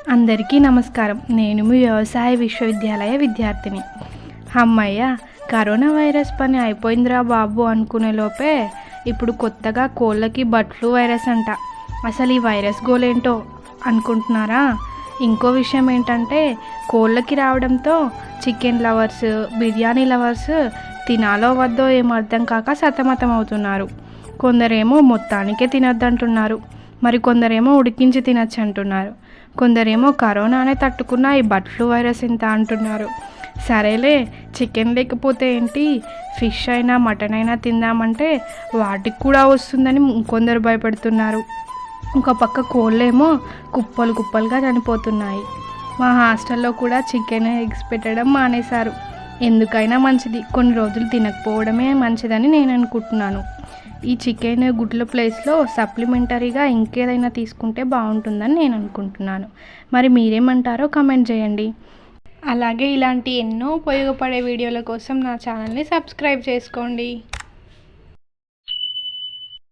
అందరికీ నమస్కారం. నేను మీ వ్యవసాయ విశ్వవిద్యాలయ విద్యార్థిని. అమ్మయ్య, కరోనా వైరస్ పని అయిపోయిందిరా బాబు అనుకునే లోపే ఇప్పుడు కొత్తగా కోళ్ళకి బర్డ్ ఫ్లూ వైరస్ అంట. అసలు ఈ వైరస్ గోలేంటో అనుకుంటున్నారా? ఇంకో విషయం ఏంటంటే, కోళ్ళకి రావడంతో చికెన్ లవర్స్, బిర్యానీ లవర్స్ తినాలో వద్దో ఏం అర్థం కాక సతమతం అవుతున్నారు. కొందరేమో మొత్తానికే తినొద్దంటున్నారు, మరి కొందరేమో ఉడికించి తినచ్చు అంటున్నారు, కొందరేమో కరోనానే తట్టుకున్న ఈ బర్డ్ ఫ్లూ వైరస్ ఎంత అంటున్నారు. సరేలే, చికెన్ లేకపోతే ఏంటి, ఫిష్ అయినా మటన్ అయినా తిందామంటే వాటికి కూడా వస్తుందని కొందరు భయపడుతున్నారు. ఒక పక్క కోళ్ళేమో కుప్పలు కుప్పలుగా చనిపోతున్నాయి. మా హాస్టల్లో కూడా చికెన్, ఎగ్స్ పెట్టడం మానేశారు. ఎందుకైనా మంచిది, కొన్ని రోజులు తినకపోవడమే మంచిదని నేను అనుకుంటున్నాను. ఈ చికెన్, గుడ్ల ప్లేస్లో సప్లిమెంటరీగా ఇంకేదైనా తీసుకుంటే బాగుంటుందని నేను అనుకుంటున్నాను. మరి మీరేమంటారో కామెంట్ చేయండి. అలాగే ఇలాంటి ఎన్నో ఉపయోగపడే వీడియోల కోసం నా ఛానల్ని సబ్స్క్రైబ్ చేసుకోండి.